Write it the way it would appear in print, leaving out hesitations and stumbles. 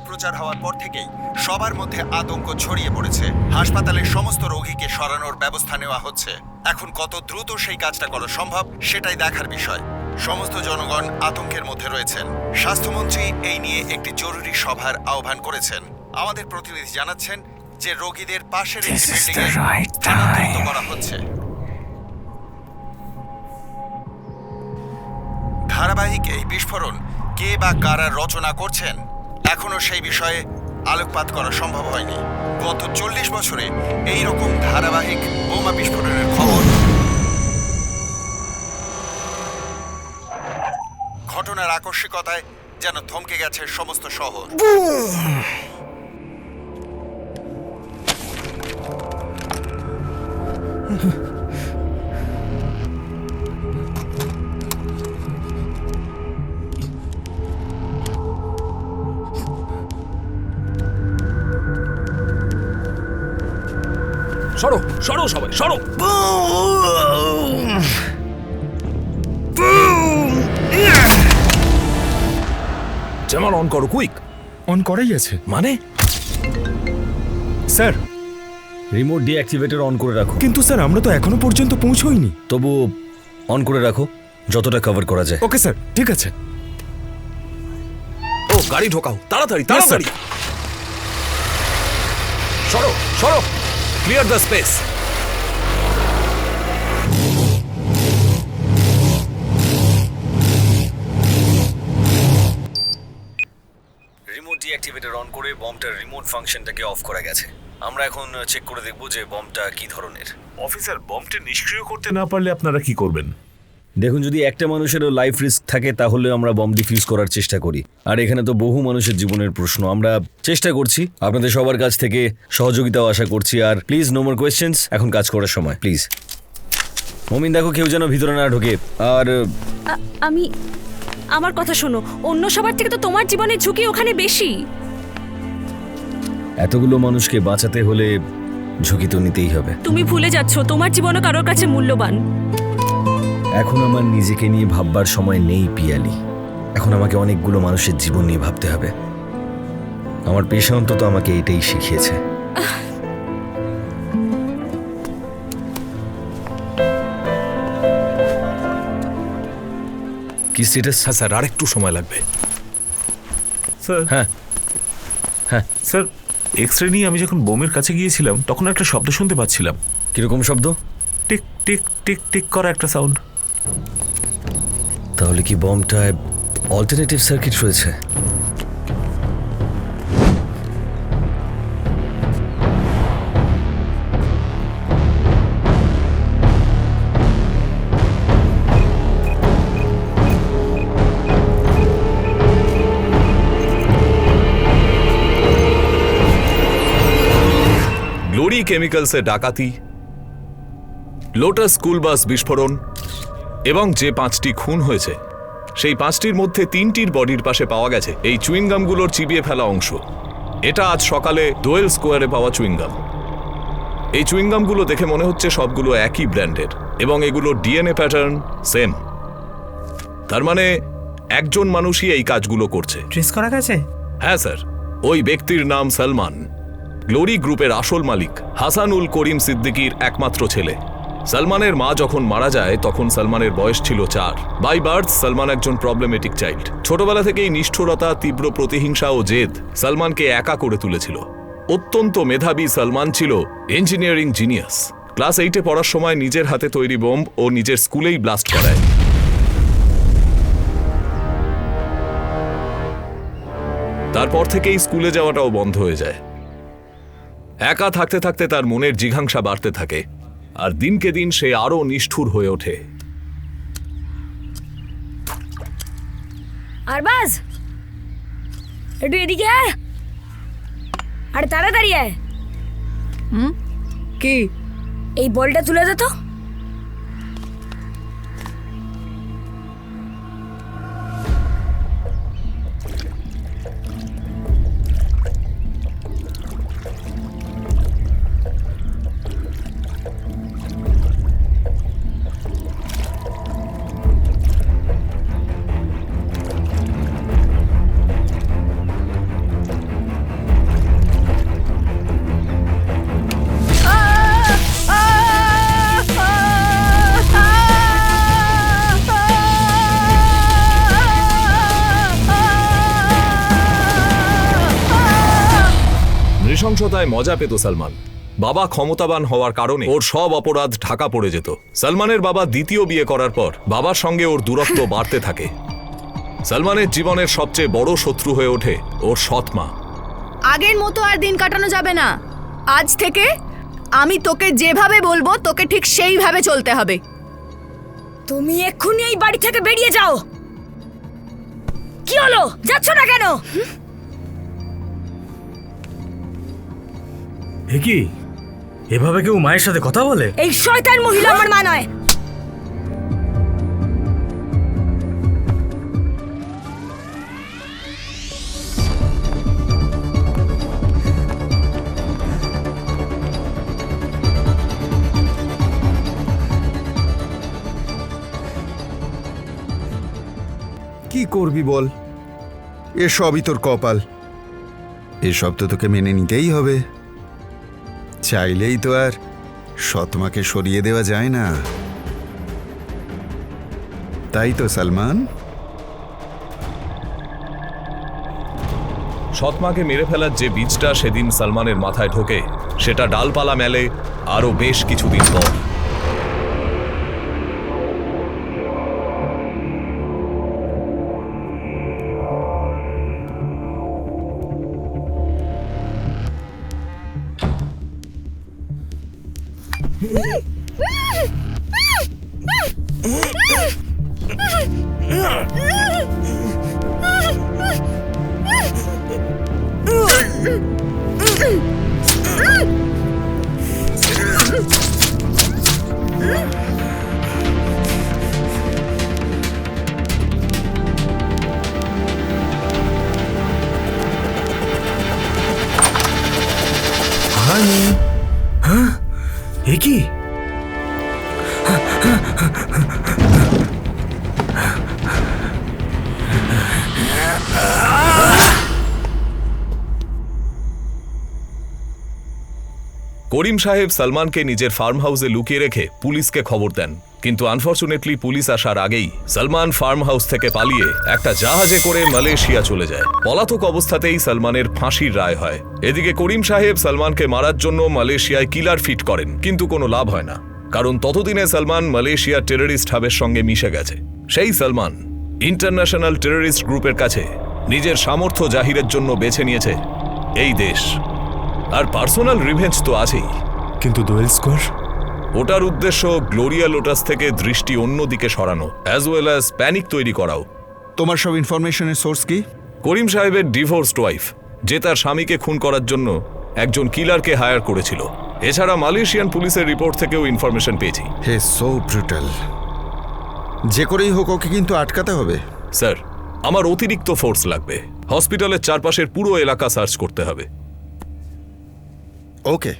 প্রচার হওয়ার পর থেকেই সবার মধ্যে আতঙ্ক ছড়িয়ে পড়েছে। হাসপাতালের সমস্ত রোগীকে সরানোর ব্যবস্থা নেওয়া হচ্ছে। এখন কত দ্রুত সেই কাজটা করা সম্ভব সেটাই দেখার বিষয়। সমস্ত জনগণ আতঙ্কের মধ্যে রয়েছেন। স্বাস্থ্যমন্ত্রী এই নিয়ে একটি জরুরি সভার আহ্বান করেছেন। আমাদের প্রতিনিধি জানাচ্ছেন যে রোগীদের পাশের একটি বিল্ডিংয়ে স্থানান্তরিত করা হচ্ছে। ধারাবাহিক এই বিস্ফোরণ কে বা কারা রচনা করছেন এখনো সেই বিষয়ে আলোকপাত করা সম্ভব হয়নি। গত 40 বছরে এই রকম ধারাবাহিক বোমা বিস্ফোরণের খবর। ঘটনার আকস্মিকতায় যেন থমকে গেছে সমস্ত শহর। সরো সরো সবাই সরো। জামাল অন করো, কুইক। অন করাই আছে মানে স্যার। রিমোট ডিঅ্যাক্টিভেটর অন করে রাখো। কিন্তু স্যার আমরা তো এখনো পর্যন্ত পৌঁছোইনি। তবু অন করে রাখো, যতটা কভার করা যায়। ওকে স্যার, ঠিক আছে। ও গাড়ি ঢোকাও, তাড়াতাড়ি তাড়াতাড়ি। সরো সরো, clear the space. Remote deactivator on করে বমটার রিমোট ফাংশনটাকে অফ করা গেছে। আমরা এখন চেক করে দেখব যে বমটা কি ধরনের। অফিসার, বমটি নিষ্ক্রিয় করতে না পারলে আপনারা কি করবেন? দেখুন, যদি একটা মানুষেরও লাইফ রিস্ক থাকে তাহলে আমরা বম ডিফিউজ করার চেষ্টা করি। আর এখানে তো বহু মানুষের জীবনের প্রশ্ন। আমরা চেষ্টা করছি, আপনাদের সবার কাছ থেকে সহযোগিতাও আশা করছি। আর প্লিজ, নো মোর কোয়েশ্চেন্স, এখন কাজ করার সময় প্লিজ। মমিন, দেখো কেউ যেন ভিতরে না ঢোকে। আর আমার কথা শোনো, অন্য সবার থেকে তো তোমার জীবনের ঝুঁকি ওখানে বেশি। এতগুলো মানুষকে বাঁচাতে হলে ঝুঁকি তো নিতেই হবে। তুমি ভুলে যাচ্ছ তোমার জীবনও কারোর কাছে মূল্যবান। এখন আমার নিজেকে নিয়ে ভাববার সময় নেই পিয়ালি। এখন আমাকে অনেকগুলো মানুষের জীবন নিয়ে ভাবতে হবে। আমার পেশা অন্তত আমাকে এটাই শিখিয়েছে। কি স্ট্যাটাস? হ্যাঁ স্যার, আর একটু সময় লাগবে। স্যার, হ্যাঁ হ্যাঁ, স্যার, এক্স রে নিয়ে আমি যখন বোমের কাছে গিয়েছিলাম তখন একটা শব্দ শুনতে পাচ্ছিলাম। কিরকম শব্দ? টিক টিক টিক টিক করা একটা সাউন্ড। তাহলে কি বমটায় অল্টারনেটিভ সার্কিট রয়েছে? গ্লোরি কেমিক্যালসে ডাকাতি, লোটাস স্কুল বাস বিস্ফোরণ এবং যে 5টি খুন হয়েছে সেই 5টির মধ্যে 3টির বডির পাশে পাওয়া গেছে এই চুইংগামগুলোর চিবিয়ে ফেলা অংশ। এটা আজ সকালে দোয়েল স্কোয়ারে পাওয়া চুইংগাম। এই চুইংগামগুলো দেখে মনে হচ্ছে সবগুলো একই ব্র্যান্ডের এবং এগুলোর ডিএনএ প্যাটার্ন সেম। তার মানে একজন মানুষই এই কাজগুলো করছে। ট্রেস করা গেছে? হ্যাঁ স্যার, ওই ব্যক্তির নাম সালমান, গ্লোরি গ্রুপের আসল মালিক হাসানুল করিম সিদ্দিকীর একমাত্র ছেলে। সালমানের মা যখন মারা যায় তখন সালমানের বয়স ছিল 4। বাই বার্থ সালমান একজন প্রবলেমেটিক চাইল্ড। ছোটবেলা থেকেই নিষ্ঠুরতা, তীব্র প্রতিহিংসা ও জেদ সালমানকে একা করে তুলেছিল। অত্যন্ত মেধাবী সালমান ছিল ইঞ্জিনিয়ারিং জিনিয়াস। ক্লাস 8-এ পড়ার সময় নিজের হাতে তৈরি বোম ও নিজের স্কুলেই ব্লাস্ট করায়। তারপর থেকেই স্কুলে যাওয়াটাও বন্ধ হয়ে যায়। একা থাকতে থাকতে তার মনের জিঘাংসা বাড়তে থাকে আর দিনকে দিন সে আরো নিষ্ঠুর হয়ে ওঠে। আরবাজ, একটু এদিকে আয়। আরে তাড়াতাড়ি আয়। কি? এই বলটা তুলে দে তো। ক্ষমতায় মজা পেত সালমান। বাবা ক্ষমতাবান হওয়ার কারণে ওর সব অপরাধ ঢাকা পড়ে যেত। সালমানের বাবা দ্বিতীয় বিয়ে করার পর বাবার সঙ্গে ওর দূরত্ব বাড়তে থাকে। সালমানের জীবনের সবচেয়ে বড় শত্রু হয়ে ওঠে ওর সৎ মা। আগের মতো আর দিন কাটানো যাবে না। আজ থেকে আমি তোকে যেভাবে বলবো তোকে ঠিক সেইভাবে চলতে হবে। তুমি এক্ষুনি এই বাড়ি থেকে বেরিয়ে যাও। কি হলো, যাচ্ছ না কেন? কি এভাবে কেউ মায়ের সাথে কথা বলে? এই শয়তান মহিলা আমার মা নয়। কি করবি বল, এসবই তোর কপাল। এসব তো তোকে মেনে নিতেই হবে। চাইলেই তো আর সৎমাকে সরিয়ে দেওয়া যায় না, তাই তো সালমান? সৎমাকে মেরে ফেলার যে বীজটা সেদিন সালমানের মাথায় ঢোকে, সেটা ডালপালা মেলে আরো বেশ কিছুদিন পর। কি করিম সাহেব সালমানকে নিজের ফার্ম হাউসে লুকিয়ে রেখে পুলিশকে খবর দেন, কিন্তু আনফরচুনেটলি পুলিশ আসার আগেই সালমান ফার্ম হাউস থেকে পালিয়ে একটা জাহাজে করে মালয়েশিয়া চলে যায়। পলাতক অবস্থাতেই সালমানের ফাঁসির রায় হয়। এদিকে করিম সাহেব সালমানকে মারার জন্য মালয়েশিয়ায় কিলার ফিট করেন, কিন্তু কোনো লাভ হয় না, কারণ ততদিনে সালমান মালয়েশিয়ার টেররিস্ট হাবের সঙ্গে মিশে গেছে। সেই সালমান ইন্টারন্যাশনাল টেররিস্ট গ্রুপের কাছে নিজের সামর্থ্য জাহিরের জন্য বেছে নিয়েছে এই দেশ। আর পার্সোনাল রিভেঞ্জ তো আছেই, কিন্তু দোয়েল স্কোয়ার? ওটার উদ্দেশ্য গ্লোরিয়া লোটাস থেকে দৃষ্টি অন্যদিকে সরানো, অ্যাজ ওয়েল অ্যাজ প্যানিক তৈরি করাও। তোমার সব ইনফরমেশনের সোর্স কি? করিম সাহেবের ডিভোর্সড ওয়াইফ, যে তার স্বামীকে খুন করার জন্য একজন কিলারকে হায়ার করেছিল। এছাড়া মালয়েশিয়ান পুলিশের রিপোর্ট থেকেও ইনফরমেশন পেয়েছি। হে সো ব্রুটাল। যে করেই হোক ওকে কিন্তু আটকাতে হবে। স্যার, আমার অতিরিক্ত ফোর্স লাগবে। হসপিটালের চারপাশের পুরো এলাকা সার্চ করতে হবে। ওকে।